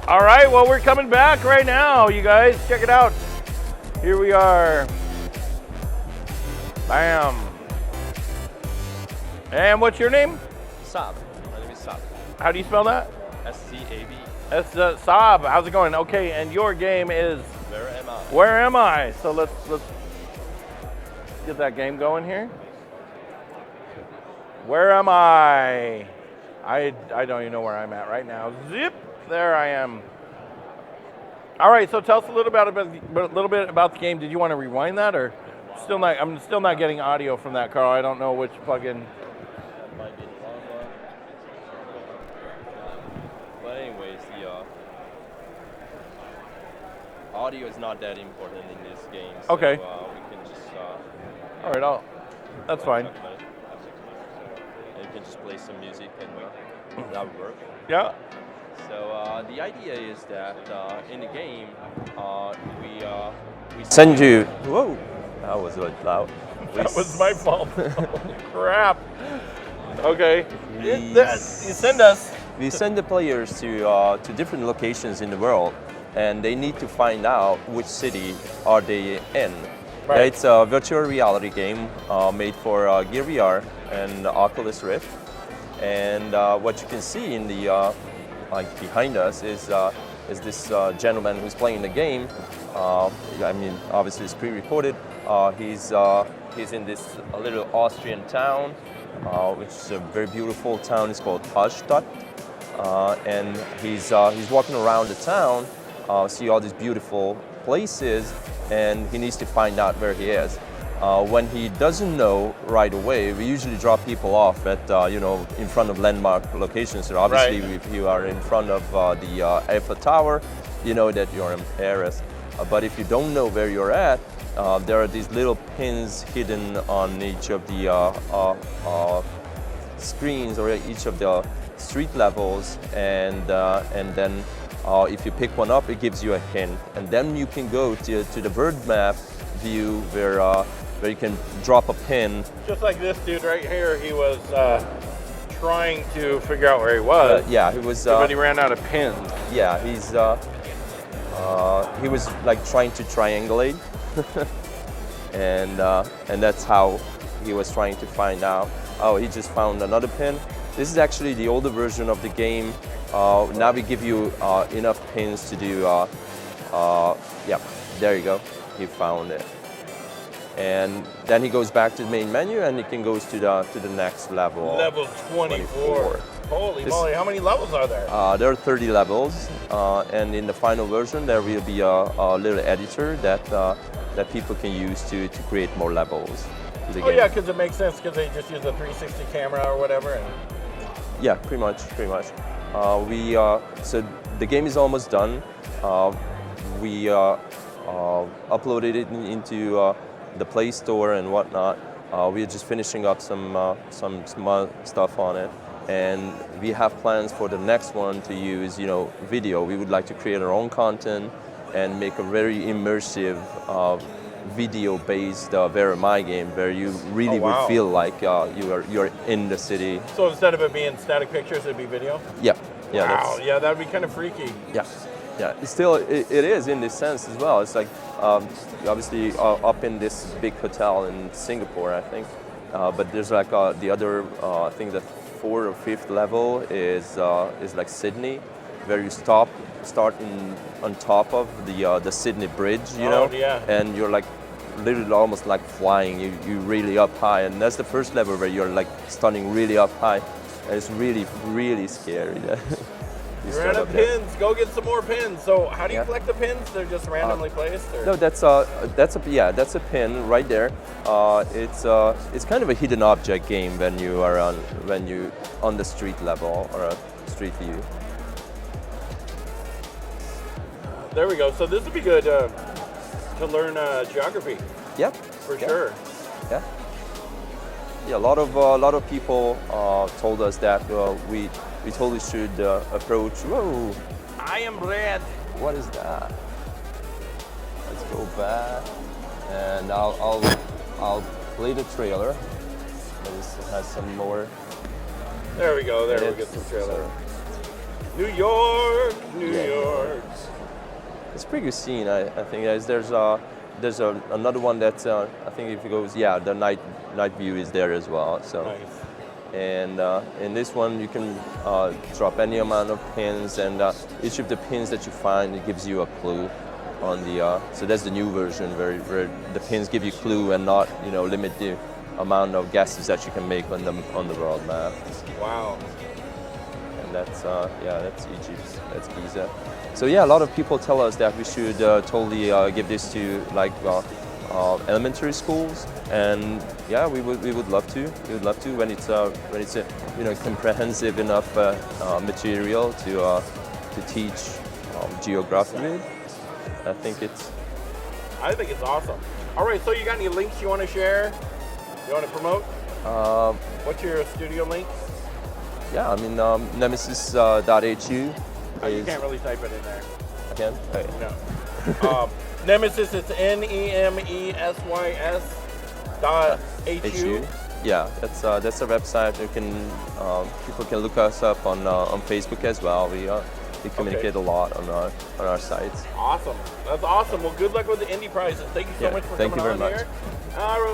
All right, well, we're coming back right now, you guys. Check it out. Here we are. Bam. And what's your name? Saab. My name is Saab. How do you spell that? S-C-A-B. That's Saab. How's it going? Okay, and your game is? Where am I? Where am I? So let's get that game going here. Where am I? I don't even know where I'm at right now. Zip. There I am. All right, so tell us a little bit about the game. Did you want to rewind that, or still not? I'm still not getting audio from that, Carl. I don't know which plugin. Might be the wrong one. But anyways, the audio is not that important in this game. So, Okay. We can just. All right, that's fine. And you can just play some music and that would work. Yeah. So the idea is that in the game, we send you. Whoa, that was really loud. That was my fault. Holy crap. Okay. You send us. We send the players to different locations in the world, and they need to find out which city are they in. Right. It's a virtual reality game made for Gear VR and Oculus Rift. And what you can see in the like behind us is this gentleman who's playing the game. I mean, obviously it's pre-recorded. He's in this little Austrian town, which is a very beautiful town. It's called Hallstatt, and he's walking around the town, see all these beautiful places, and he needs to find out where he is. When he doesn't know right away, we usually drop people off at in front of landmark locations. So obviously, Right. if you are in front of the Eiffel Tower, you know that you're in Paris. But if you don't know where you're at, there are these little pins hidden on each of the screens or each of the street levels, and then if you pick one up, it gives you a hint, and then you can go to the bird map view where you can drop a pin. Just like this dude right here, he was trying to figure out where he was. Yeah, he was. But he ran out of pins. Yeah, he was like trying to triangulate, and that's how he was trying to find out. Oh, he just found another pin. This is actually the older version of the game. Now we give you enough pins to do. Yeah, there you go. He found it. And then he goes back to the main menu, and he can go to the next level. Level 24. Holy moly! How many levels are there? There are 30 levels, and in the final version, there will be a little editor that people can use to create more levels. Oh yeah, because it makes sense because they just use a 360 camera or whatever. And yeah, pretty much. So the game is almost done. We uploaded it into the Play Store and whatnot. We're just finishing up some small stuff on it, and we have plans for the next one to use video. We would like to create our own content and make a very immersive video-based Where Am I game, where you really would feel like you're in the city. so instead of it being static pictures, it'd be video. Yeah. Wow. Yeah, that'd be kind of freaky. Yeah. Still, it is in this sense as well. It's like obviously up in this big hotel in Singapore, I think. But there's like the other, I think the 4th or 5th level is like Sydney, where you start on top of the Sydney Bridge, Yeah. and you're like literally almost like flying. You really up high, and that's the first level where you're like stunning really up high, and it's really really scary. You're out of pins. Go get some more pins. So how do you collect the pins? They're just randomly placed? Or? No, that's a pin right there. It's kind of a hidden object game when you are on the street level or a street view. There we go. So this would be good to learn geography. Yep. For sure. Yeah. Yeah. A lot of people told us that we totally should approach. Whoa! I am red. What is that? Let's go back, and I'll play the trailer. This has some more. There we go. There we get some trailer. New York, New Yeah. York. It's a pretty good scene. I think there's another one that I think if it goes, yeah, the night view is there as well. So. Nice. And in this one, you can drop any amount of pins, and each of the pins that you find, it gives you a clue on the. So that's the new version, where the pins give you clue and not, limit the amount of guesses that you can make on the world map. Wow. And that's that's Egypt, that's Giza. So yeah, a lot of people tell us that we should totally give this to like elementary schools, and yeah, we would love to. We would love to when it's a comprehensive enough material to teach geography with. I think it's awesome. All right, so you got any links you want to share? You want to promote? What's your studio link? Yeah, I mean nemesis.hu. Oh, you can't really type it in there. I can? Okay. No. Nemesis, it's NEMESYS .HU. Yeah, that's our website. You can people can look us up on Facebook as well. We communicate a lot on our sites. Awesome, that's awesome. Well, good luck with the indie prizes. Thank you so much for coming very on much. here.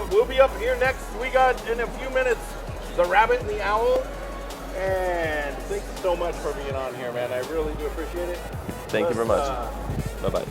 We'll be up here next. We got in a few minutes the rabbit and the owl. And thank you so much for being on here, man. I really do appreciate it. Thank you very much. Bye bye.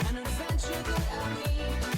An adventure that I need.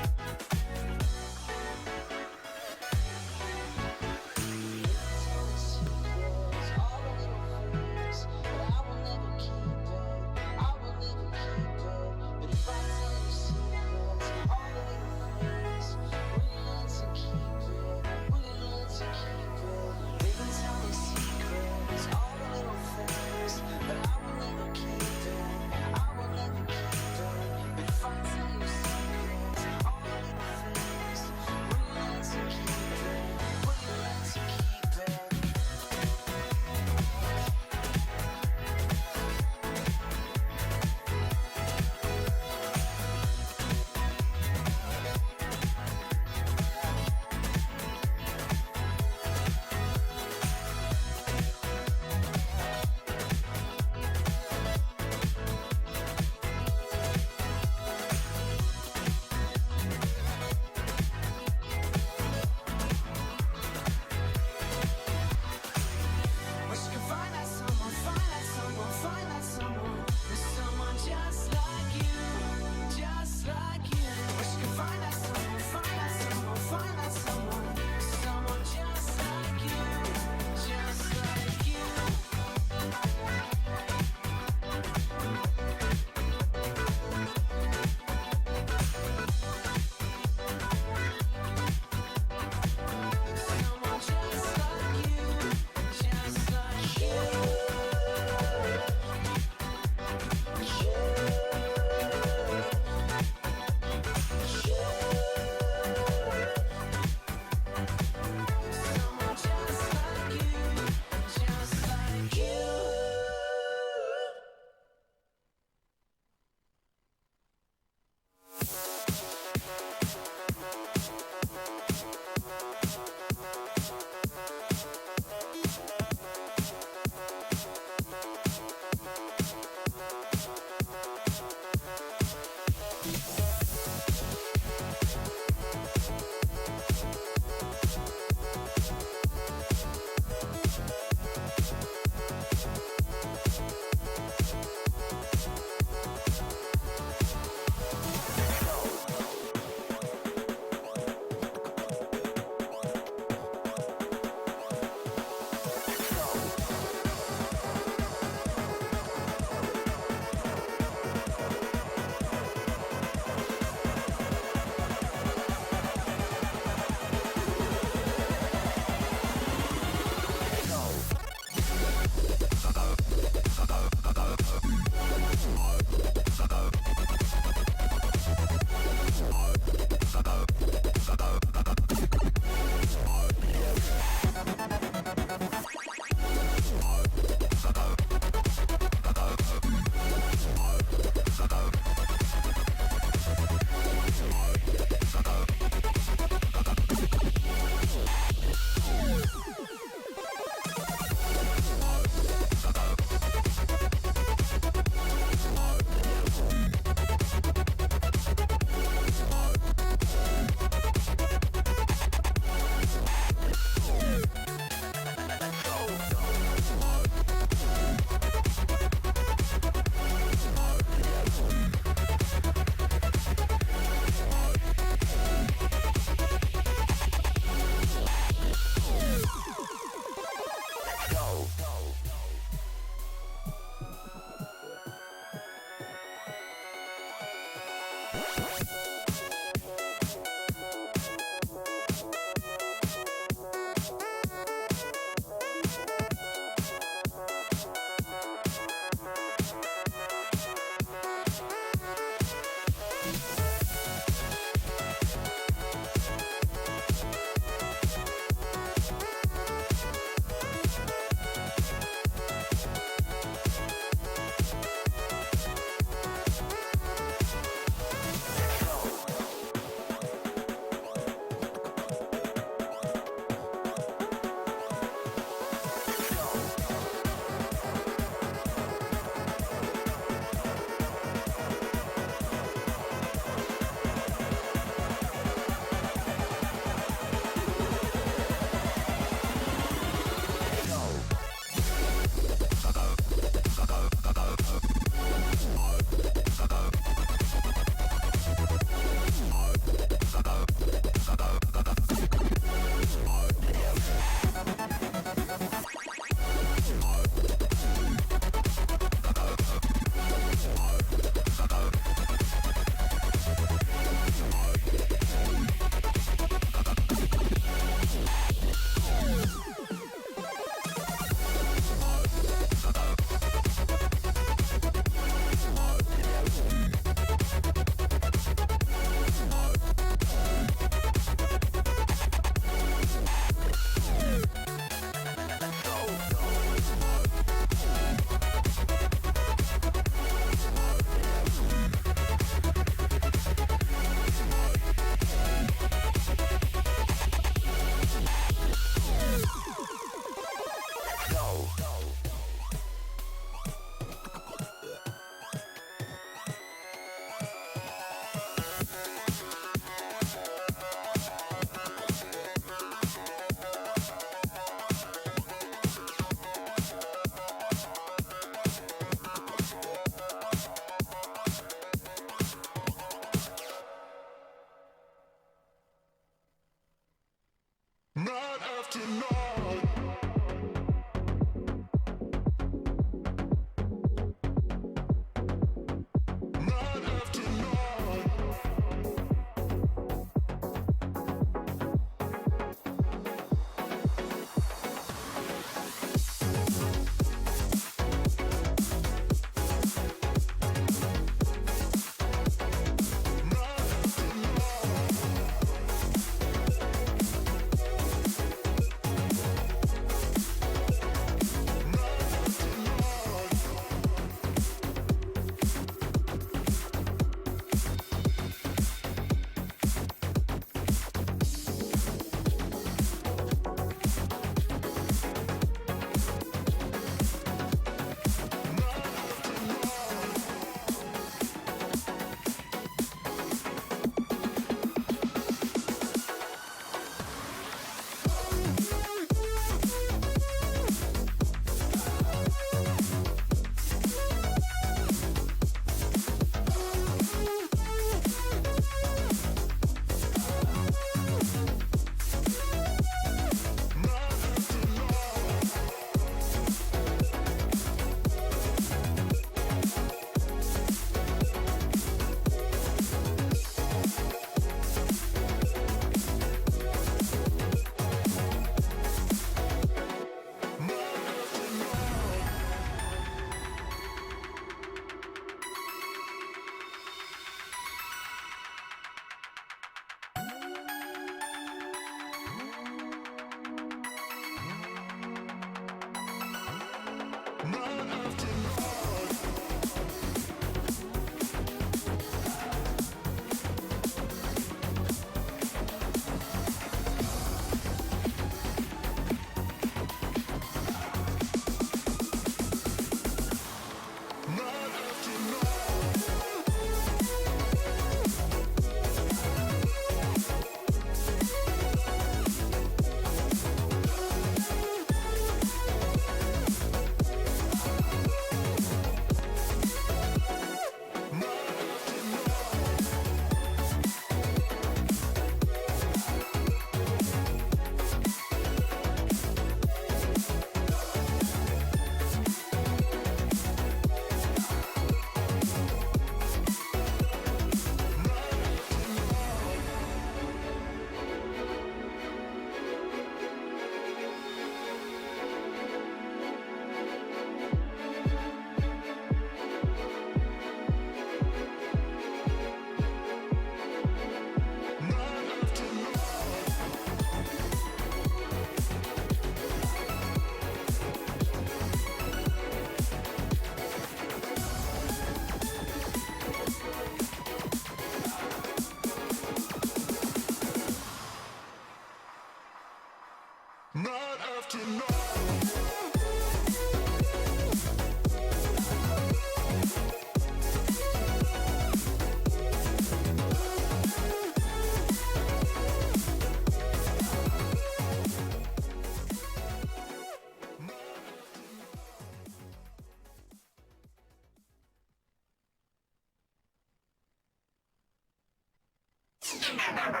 T-minus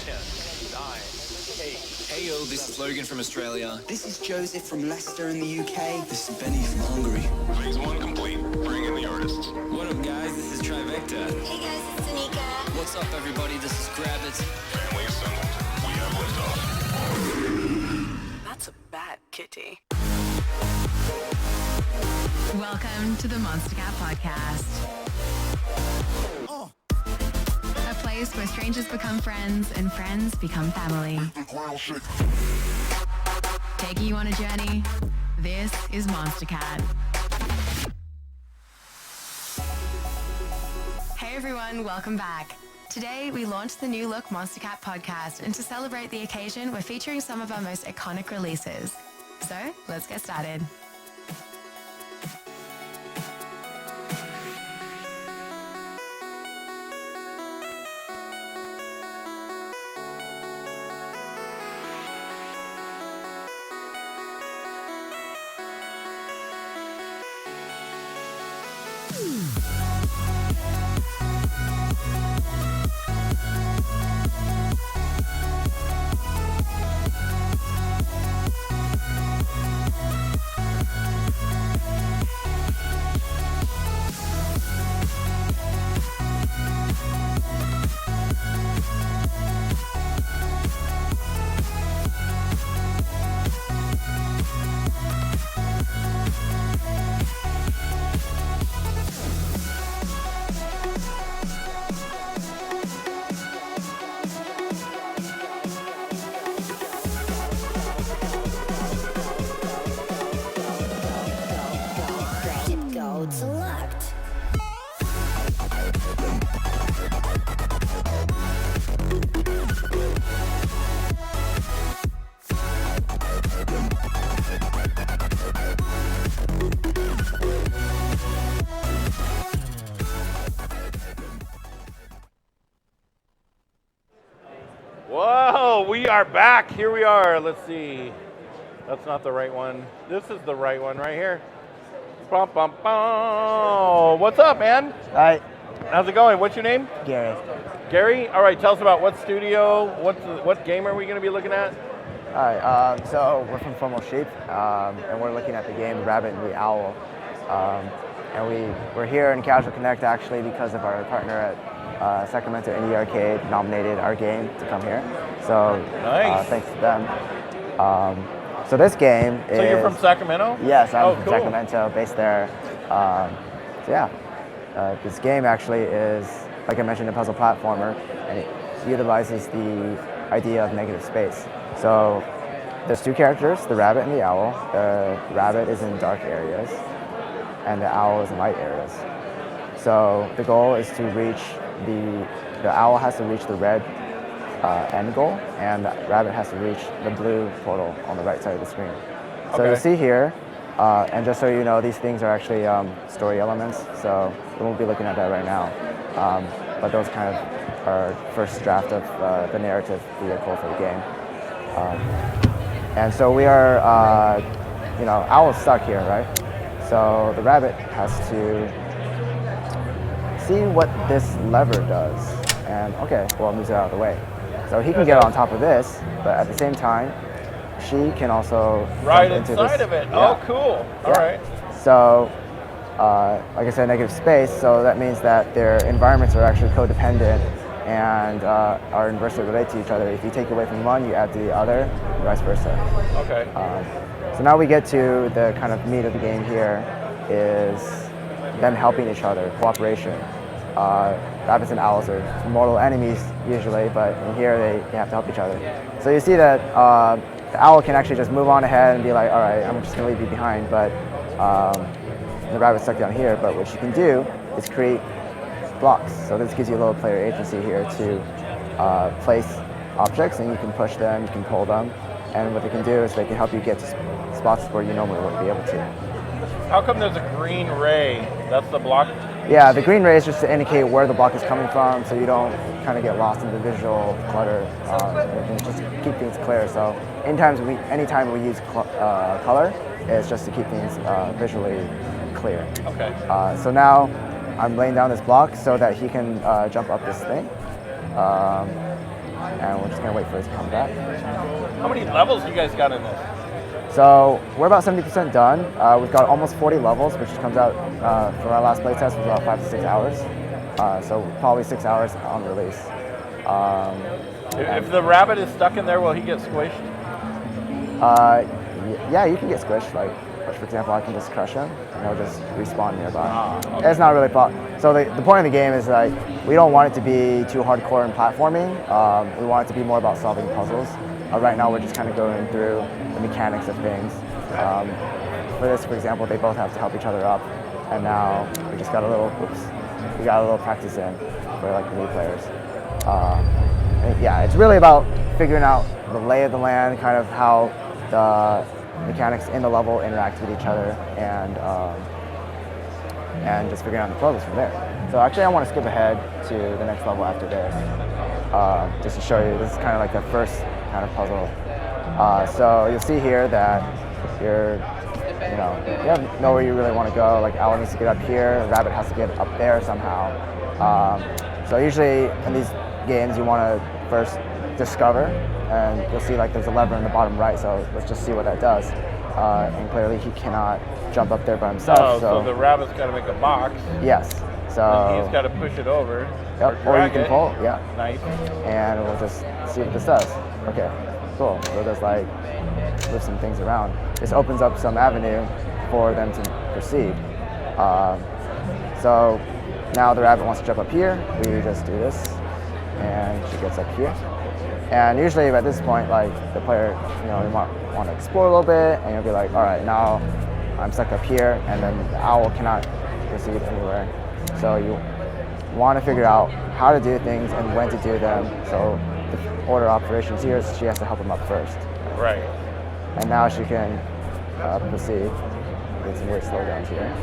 10, 9, 8. Hey yo, this is Logan from Australia. This is Joseph from Leicester in the UK. This is Benny from Hungary. Phase 1 complete. Bring in the artists. What up, guys? This is Trivecta. Hey guys, it's Anika. What's up, everybody? This is Grabbit. Family assembled. We have liftoff. That's a bad kitty. Welcome to the Monster Cat Podcast. A place where strangers become friends and friends become family. Taking you on a journey, this is Monster Cat. Hey everyone, welcome back. Today we launched the new look Monster Cat Podcast, and to celebrate the occasion, we're featuring some of our most iconic releases. So let's get started. Select. Whoa, we are back. Here we are. Let's see. That's not the right one. This is the right one right here. Bum, bum, bum. What's up, man? Hi, How's it going? What's your name? Gary. Gary? All right, tell us about what studio, what game are we going to be looking at? Hi, so we're from Formal Sheep, and we're looking at the game Rabbit and the Owl. And we're here in CasualConnect actually because of our partner at Sacramento Indie Arcade nominated our game to come here. So Nice. Thanks to them. So this game is... So you're from Sacramento? Yes, I'm from cool. Sacramento, based there. This game actually is, like I mentioned, a puzzle platformer, and it utilizes the idea of negative space. So there's two characters, the rabbit and the owl. The rabbit is in dark areas, and the owl is in light areas. So the goal is to reach the owl has to reach the red end goal, and the rabbit has to reach the blue portal on the right side of the screen. So Okay. you see here, and just so you know, these things are actually story elements, so we won't be looking at that right now. But those kind of are first draft of the narrative vehicle for the game. And so we are, Owl's stuck here, right? So the rabbit has to see what this lever does. And okay, well, moves it out of the way. So he can get on top of this, but at the same time, she can also Right jump into inside this. of it. Yeah. Oh, cool. All Yeah. right. So, like I said, negative space, so that means that their environments are actually codependent and are inversely related to each other. If you take away from one, you add to the other, and vice versa. Okay. So now we get to the kind of meat of the game here, is them helping each other, cooperation. Rabbits and owls are mortal enemies usually, but in here they have to help each other. So you see that the owl can actually just move on ahead and be like, all right, I'm just gonna leave you behind, but the rabbit's stuck down here. But what she can do is create blocks. So this gives you a little player agency here to place objects, and you can push them, you can pull them, and what they can do is they can help you get to spots where you normally wouldn't be able to. How come there's a green ray? That's the block? Yeah, the green ray is just to indicate where the block is coming from, so you don't kind of get lost in the visual clutter. And just keep things clear. So anytime we use color, it's just to keep things visually clear. Okay. So now I'm laying down this block so that he can jump up this thing. And we're just gonna wait for it to come back. How many levels you guys got in this? So we're about 70% done. We've got almost 40 levels, which comes out from our last playtest was about 5 to 6 hours. So probably 6 hours on release. If the rabbit is stuck in there, will he get squished? Yeah, you can get squished. Like, for example, I can just crush him and he'll just respawn nearby. Okay. It's not really So the point of the game is like we don't want it to be too hardcore in platforming. We want it to be more about solving puzzles. Right now, we're just kind of going through the mechanics of things. For this, for example, they both have to help each other up, and now we just got a little practice in for like the new players. And yeah, it's really about figuring out the lay of the land, kind of how the mechanics in the level interact with each other, and just figuring out the puzzles from there. So actually, I want to skip ahead to the next level after this, just to show you. This is kind of like the first kind of puzzle. So you'll see here that you have nowhere you really want to go. Like Owl needs to get up here, Rabbit has to get up there somehow. So usually in these games you want to first discover, and you'll see like there's a lever in the bottom right, so let's just see what that does. And clearly he cannot jump up there by himself. So the rabbit's got to make a box. Yes. So and he's got to push it over. Yep. Or you can pull. Yeah. Nice. And we'll just see what this does. Okay. Cool. So it does like move some things around. This opens up some avenue for them to proceed. So now the rabbit wants to jump up here. We just do this, and she gets up here. And usually at this point, like the player, you want to explore a little bit, and you'll be like, all right, now I'm stuck up here, and then the owl cannot proceed anywhere. So you want to figure out how to do things and when to do them. So the order of operations here is she has to help him up first. Right. And now she can proceed. Get some weird slowdowns here.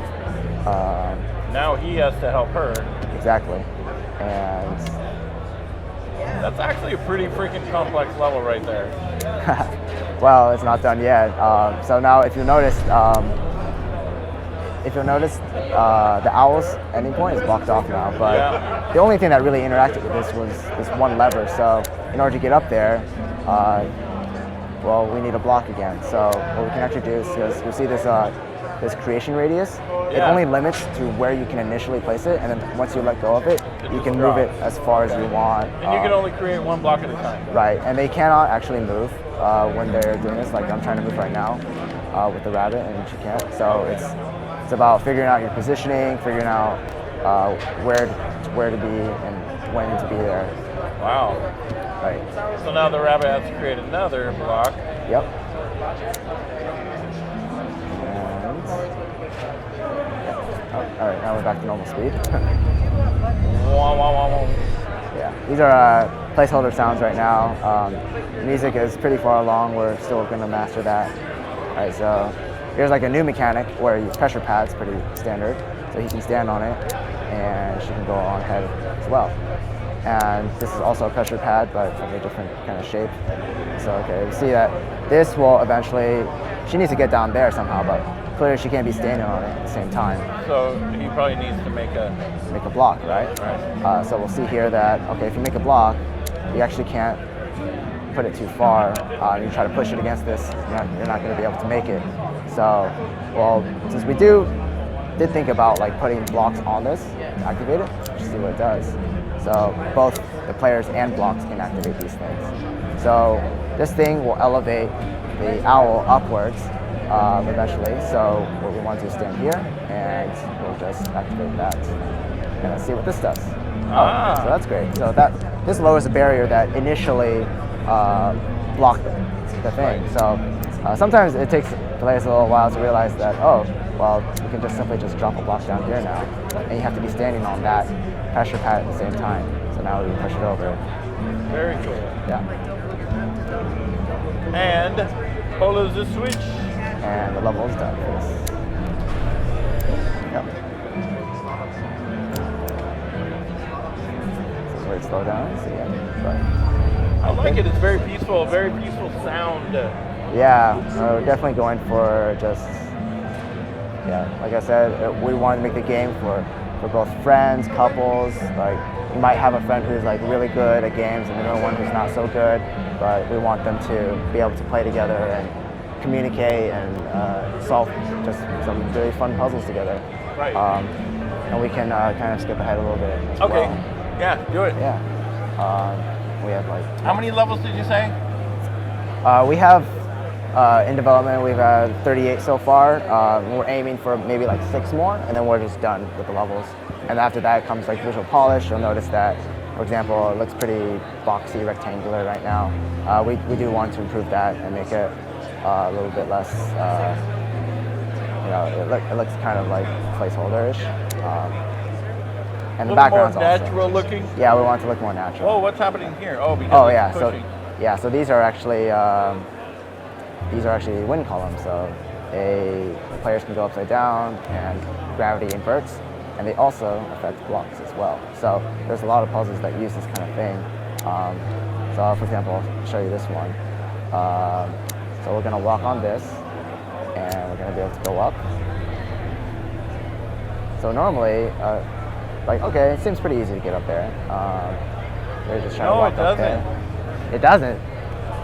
Now he has to help her. Exactly. And that's actually a pretty freaking complex level right there. well, it's not done yet. So now, if you notice, the owl's ending point is blocked off now. But the only thing that really interacted with this was this one lever. So in order to get up there, well, we need a block again. So what we can actually do is you'll see this this creation radius. It only limits to where you can initially place it, and then once you let go of it, you can move it as far as you want. And you can only create one block at a time. Right, and they cannot actually move when they're doing this. Like I'm trying to move right now with the rabbit, and she can't. So it's about figuring out your positioning, figuring out where to be and when to be there. Wow. Right. So now the rabbit has to create another block. Yep. All right, now we're back to normal speed. Yeah, these are placeholder sounds right now. Music is pretty far along. We're still going to master that. All right, so here's like a new mechanic where you pressure pad's pretty standard. So he can stand on it, and she can go on ahead as well. And this is also a pressure pad, but of a different kind of shape. So okay, we see that this will eventually. She needs to get down there somehow, but clearly she can't be standing on it at the same time. So he probably needs to make a block, right? Right. So we'll see here that okay, if you make a block, you actually can't put it too far. You try to push it against this, you're not going to be able to make it. So, well, since we did think about like putting blocks on this, activate it, just see what it does. So both the players and blocks can activate these things. So this thing will elevate the owl upwards eventually. So what we want to do is stand here, and we'll just activate that. And let's see what this does. So that's great. So this lowers the barrier that initially blocked the thing. So sometimes it takes players a little while to realize that, oh, well, you can just simply just drop a block down here now, and you have to be standing on that pressure pad at the same time. So now we push it over. Very cool. Yeah. And follows the switch. And the level is done. Yep. So weird slowdown. So yeah. But I like it. It's very peaceful sound. Yeah, we're definitely going for just, yeah, like I said, we wanted to make the game for for both friends, couples. Like you might have a friend who's like really good at games and another one who's not so good, but we want them to be able to play together and communicate and solve just some really fun puzzles together. Right. And we can kind of skip ahead a little bit as Okay. well. Yeah, do it. Yeah. We have like. How many levels did you say? We have in development. We've had 38 so far. We're aiming for maybe like 6 more, and then we're just done with the levels. And after that comes like visual polish. You'll notice that, for example, it looks pretty boxy, rectangular right now. We do want to improve that and make it a little bit less. It looks kind of like placeholder-ish. And the background's more also natural looking. Yeah, we want it to look more natural. Oh, what's happening here? Oh, because Oh it's yeah, pushing. so these are actually wind columns. So players can go upside down and gravity inverts, and they also affect blocks as well. So there's a lot of puzzles that use this kind of thing. So for example, I'll show you this one. So we're gonna walk on this, and we're gonna be able to go up. So normally, okay, it seems pretty easy to get up there. We're just trying to walk up there. It doesn't.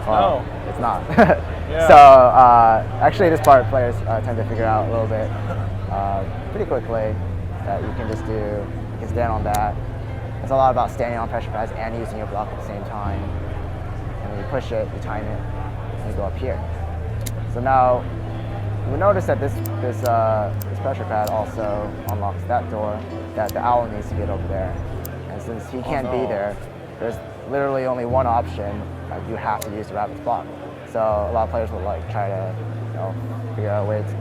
Well, No. it's not. Yeah. So actually, this part players tend to figure out a little bit pretty quickly that you can just do. You can stand on that. It's a lot about standing on pressure pads and using your block at the same time. And when you push it, you time it, and you go up here. So now you'll notice that this pressure pad also unlocks that door that the owl needs to get over there. And since he can't be there, there's literally only one option. You have to use the rabbit's block. So a lot of players will like try to, figure out a way to,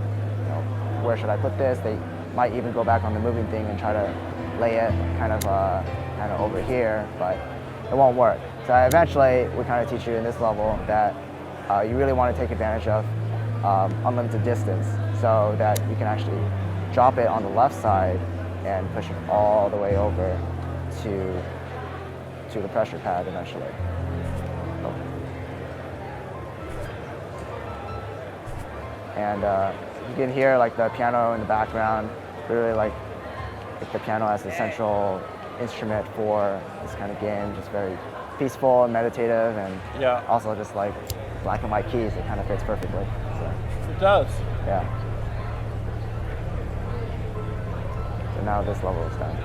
where should I put this? They might even go back on the moving thing and try to lay it kind of over here, but it won't work. So eventually, we kind of teach you in this level that you really want to take advantage of unlimited distance, so that you can actually drop it on the left side and push it all the way over to the pressure pad eventually. And you can hear like the piano in the background. Really like the piano as the central instrument for this kind of game. Just very peaceful and meditative, and also just like black and white keys. It kind of fits perfectly. So. It does. Yeah. So now this level is done.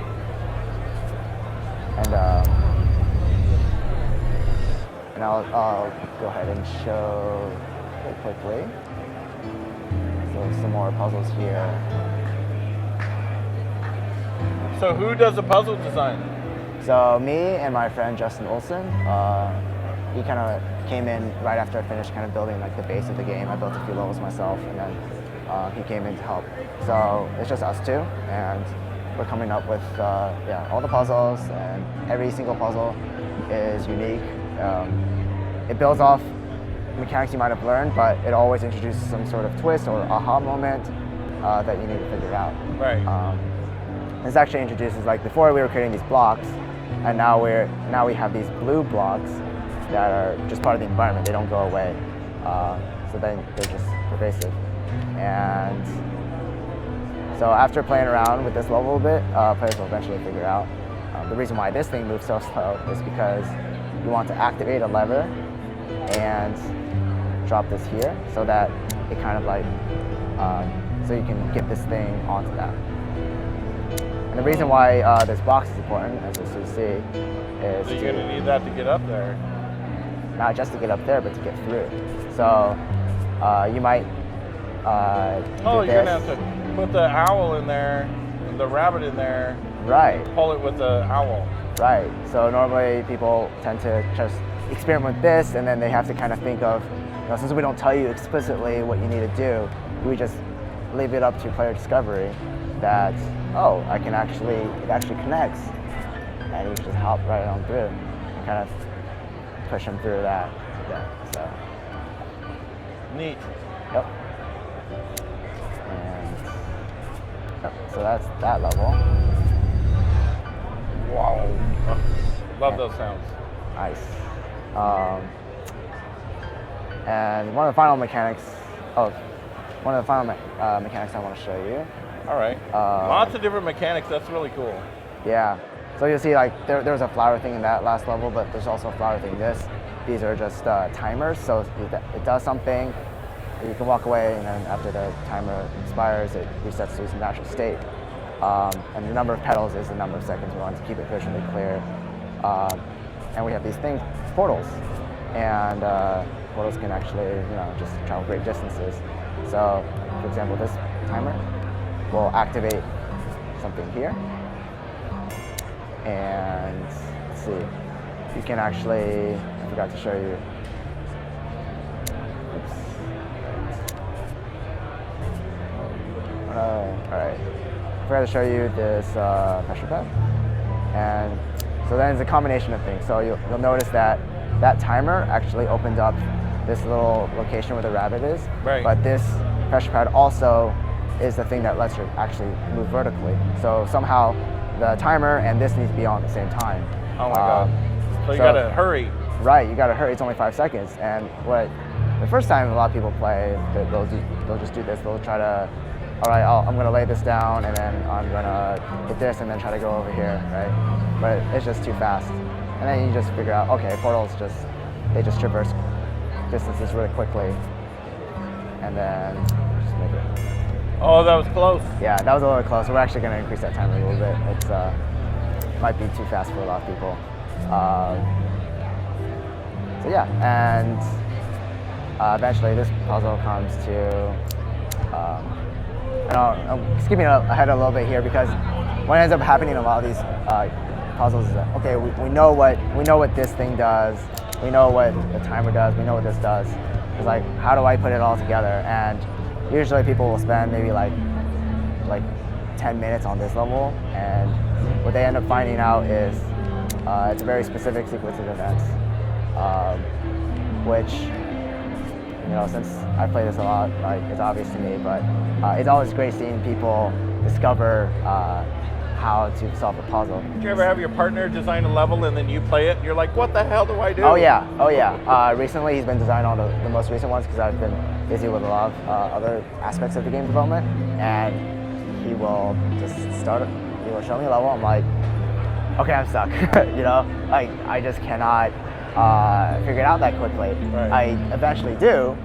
And I'll go ahead and show it quickly. So some more puzzles here. So who does the puzzle design? So me and my friend Justin Olson, he kind of came in right after I finished kind of building like the base of the game. I built a few levels myself, and then he came in to help. So it's just us two, and we're coming up with all the puzzles, and every single puzzle is unique. It builds off mechanics you might have learned, but it always introduces some sort of twist or aha moment that you need to figure out. Right. This actually introduces, like before we were creating these blocks, and now we have these blue blocks that are just part of the environment. They don't go away. So then they're just pervasive. And so after playing around with this level a bit, players will eventually figure out the reason why this thing moves so slow is because you want to activate a lever and drop this here so that it kind of like, so you can get this thing onto that. And the reason why this box is important, as you see, is So you're going to need that to get up there. Not just to get up there, but to get through. So you might Oh, do you're this. going to have to put the owl in there, the rabbit in there. Right. Pull it with the owl. Right. So normally people tend to just experiment with this, and then they have to kind of think of, since we don't tell you explicitly what you need to do, we just leave it up to player discovery that, oh, it actually connects, and you just hop right on through and kind of push them through that. Yeah. So. Neat. Yep. And yep, so that's that level. Wow. Love those sounds. Nice. And one of the final mechanics I want to show you All right. Lots of different mechanics. That's really cool. Yeah. So you'll see like there's a flower thing in that last level, but there's also a flower thing in this. These are just timers, so it does something, you can walk away, and then after the timer expires, it resets to its natural state. And the number of petals is the number of seconds we want to keep it visually clear. And we have these things, portals, and portals can actually, just travel great distances. So, for example, this timer will activate something here, and let's see, you can actually, I forgot to show you. Oops. All right. I forgot to show you this pressure pad. And so then it's a combination of things. So you'll notice that that timer actually opened up this little location where the rabbit is. Right. But this pressure pad also is the thing that lets you actually move vertically. So somehow the timer and this need to be on at the same time. Oh my God. So you gotta hurry. Right, you gotta hurry. It's only 5 seconds. And the first time a lot of people play, they'll just do this. They'll try to, all right, I'm gonna lay this down, and then I'm gonna hit this, and then try to go over here, right? But it's just too fast. And then you just figure out, okay, portals they just traverse distances really quickly, and then just make it. Oh, that was close. Yeah, that was a little close. We're actually gonna increase that timer a little bit. It's might be too fast for a lot of people. So yeah, and eventually this puzzle comes to, and I'm skipping ahead a little bit here, because what ends up happening in a lot of these puzzles is that, okay, we know what this thing does, we know what the timer does, we know what this does. It's like, how do I put it all together? And usually people will spend maybe like 10 minutes on this level, and what they end up finding out is it's a very specific sequence of events, which, since I play this a lot, it's obvious to me, but it's always great seeing people discover how to solve a puzzle. Did you ever have your partner design a level and then you play it and you're like, what the hell do I do? Oh yeah. Recently he's been designing all the most recent ones, because I've been busy with a lot of other aspects of the game development, and he will just he will show me a level. I'm like, okay, I'm stuck. I just cannot figure it out that quickly. Right. I eventually do,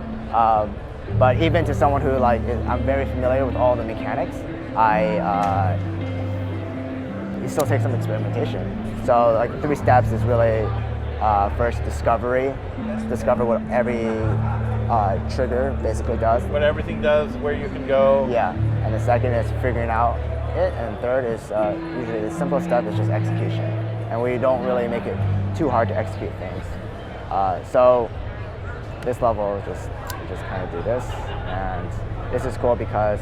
but even to someone who I'm very familiar with all the mechanics, it still takes some experimentation. So 3 steps is really first discovery, discover what every trigger basically does. What everything does, where you can go. Yeah, and the second is figuring out it, and third is usually the simplest step is just execution. And we don't really make it too hard to execute things. So this level just kind of do this, and this is cool because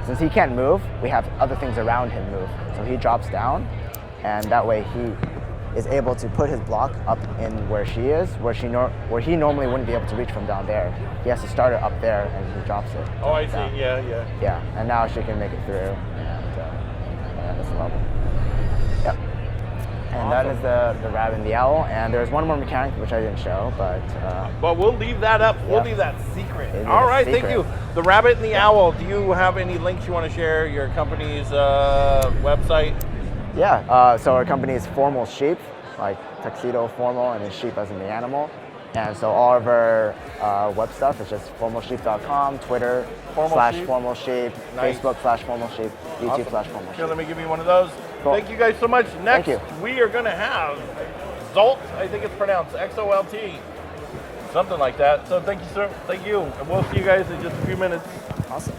since he can't move, we have other things around him move. So he drops down, and that way he is able to put his block up in where she is, where he normally wouldn't be able to reach from down there. He has to start it up there, and he drops it. Oh, I see. Down. Yeah. Yeah, and now she can make it through, and this level. Yep. And that is the rabbit and the owl. And there's one more mechanic which I didn't show, but we'll leave that up. We'll leave that secret. All right, thank you. The rabbit and the owl. Do you have any links you want to share? Your company's website? Yeah. So our company is Formal Sheep, like tuxedo formal, and then sheep as in the animal. And so all of our web stuff is just formalsheep.com, Twitter /formalsheep, Nice. Facebook /formalsheep, YouTube /formalsheep. Here, let me give you one of those. Cool. Thank you guys so much. Next, you. we are going to have Zolt. I think it's pronounced XOLT, something like that. So thank you, sir. Thank you. And we'll see you guys in just a few minutes. Awesome.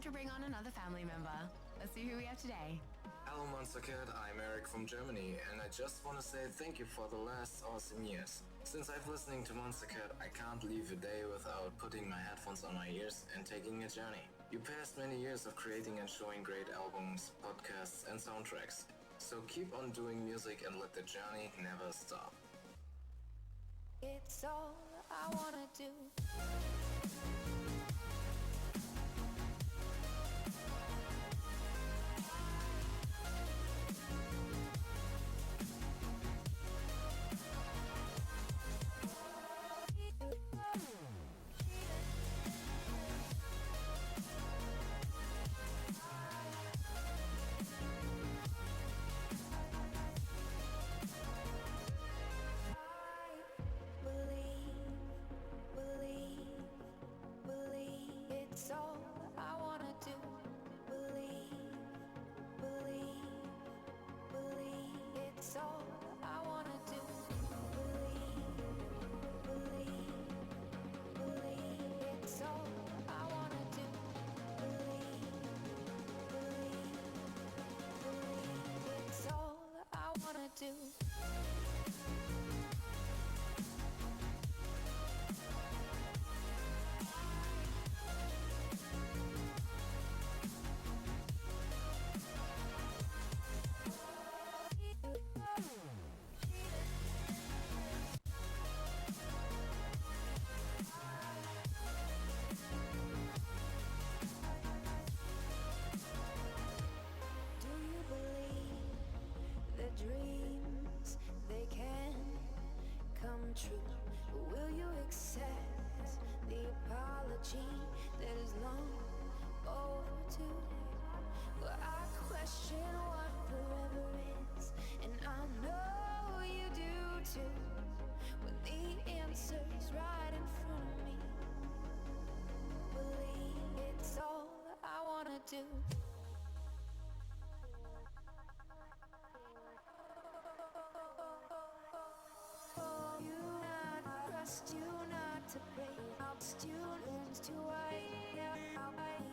to bring on another family member. Let's see who we have today. Hello Monster Cat, I'm Eric from Germany, and I just want to say thank you for the last awesome years. Since I've listening to Monster Cat, I can't leave a day without putting my headphones on my ears and taking a journey. You passed many years of creating and showing great albums, podcasts and soundtracks. So keep on doing music and let the journey never stop. It's all I wanna do. It's all I wanna do. Believe, believe, believe. It's all I wanna do. Believe, believe, believe. It's all I wanna do. Believe, believe, believe. It's all I wanna do. Dreams, they can come true. Will you accept the apology that is long overdue? Well, I question what forever is, and I know you do too. When the answer's right in front of me, believe it's all I wanna do. You not to break out students to I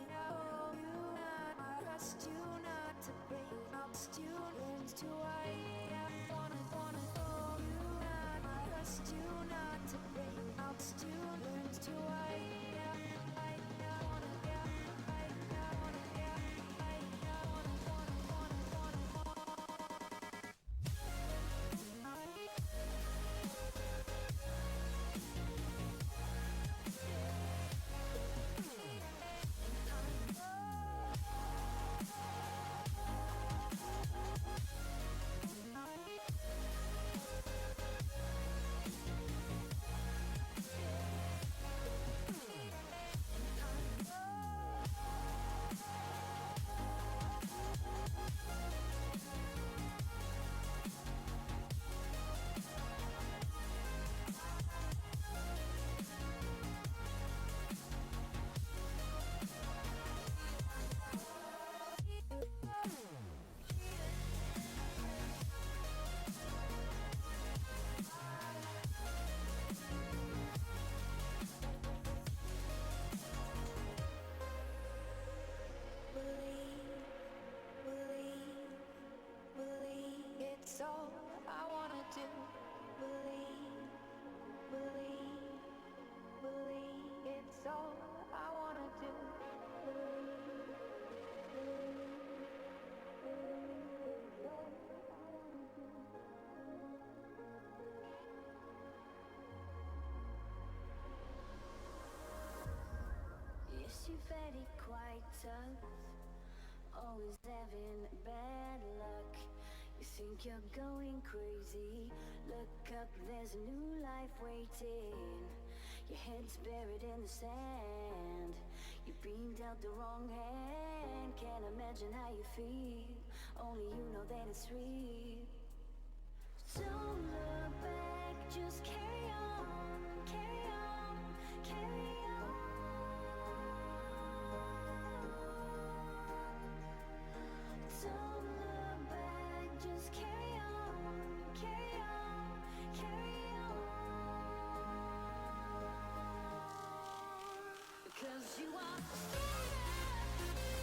know you not trust you not to break out students to I wanna know you not trust you not to break out students to It's all I wanna do. Believe, believe, believe. It's all I wanna do. Believe, believe, believe. It's all I wanna do. Yes, you're very quite tough. Always having bad luck. You think you're going crazy. Look up, there's a new life waiting. Your head's buried in the sand. You've been dealt the wrong hand. Can't imagine how you feel. Only you know that it's real. Don't look back, just carry on, carry on, carry on. Don't look back, just carry on, carry on, carry on. Because you are stronger.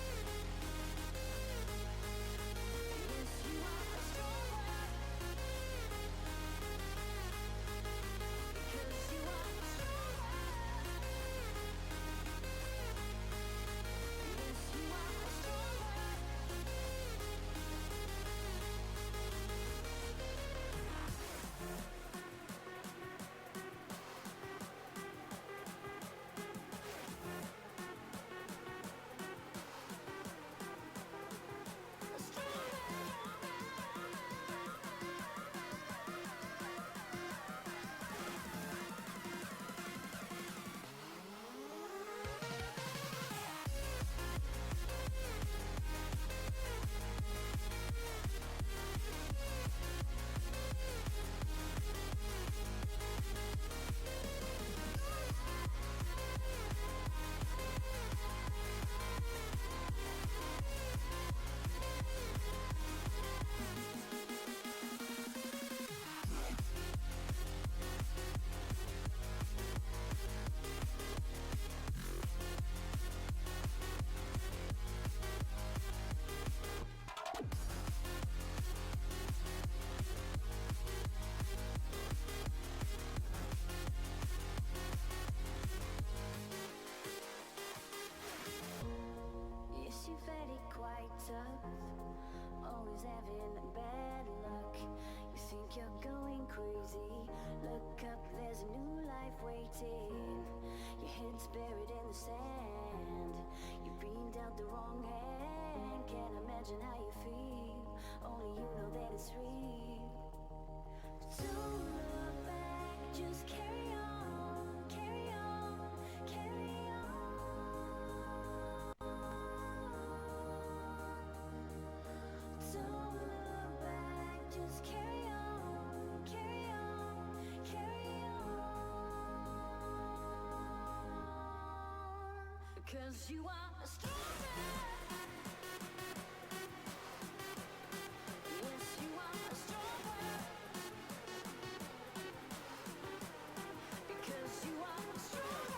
buried in the sand. You've been dealt the wrong hand. Can't imagine how you feel. Only you know that it's real. Don't look back, just carry on, carry on, carry on. Don't look back, just carry on, carry on, carry on. 'Cause you are stronger. Yes, you are stronger. Because you are stronger.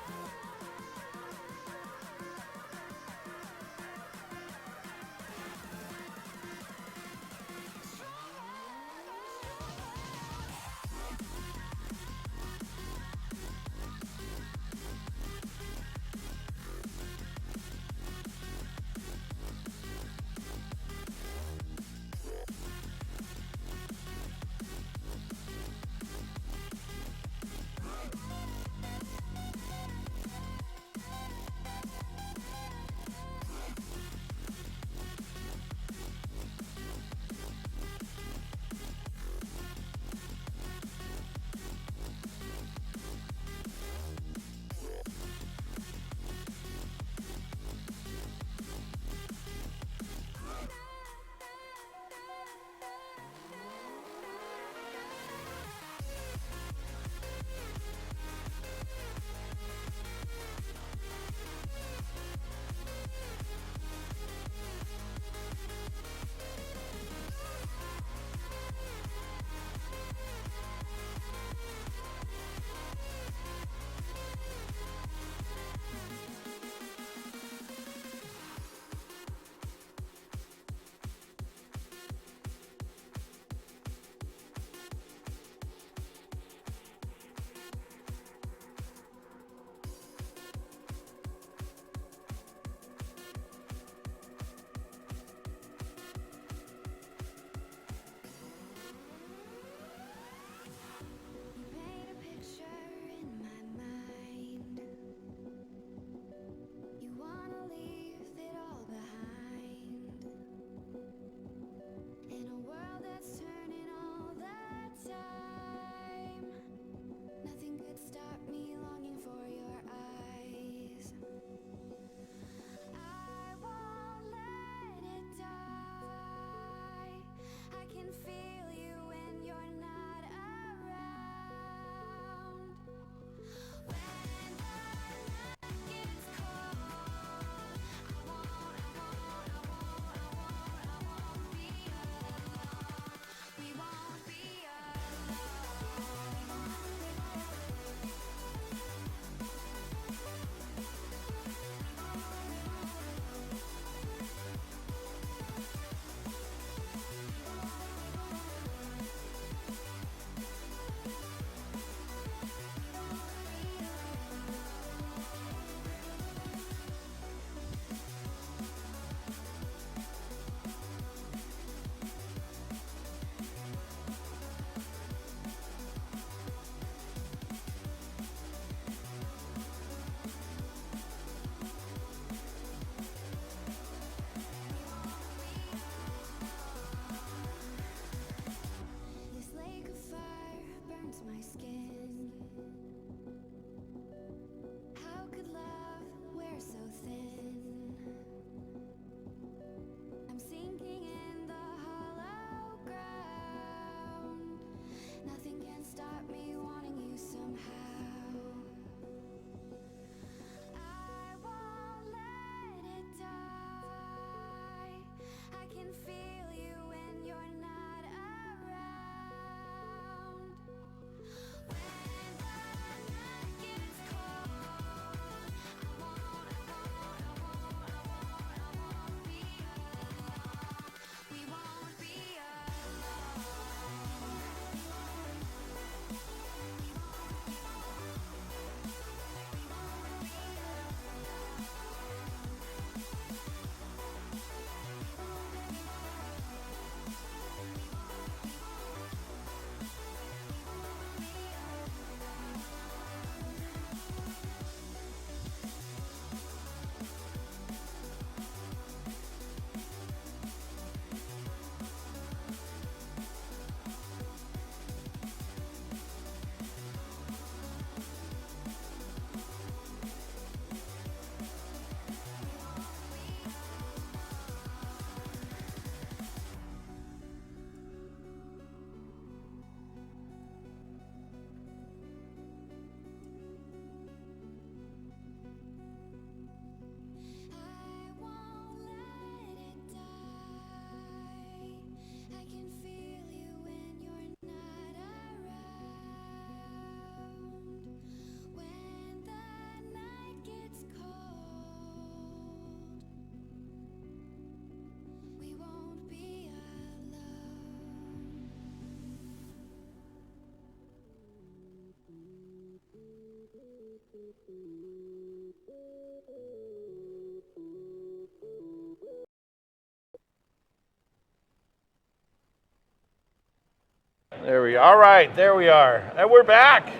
we are. All right, there we are. And we're back.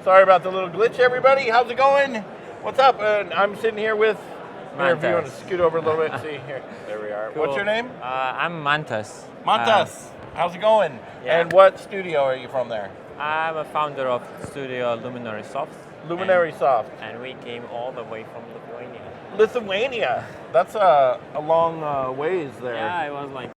Sorry about the little glitch, everybody. How's it going? What's up? I'm sitting here with... Here, if you want to scoot over a little bit, see here. There we are. Cool. What's your name? I'm Mantas. Mantas. How's it going? Yeah. And what studio are you from there? I'm a founder of studio Luminary Soft. Luminary Soft. And we came all the way from Lithuania. Lithuania. That's a long ways there. Yeah, it was like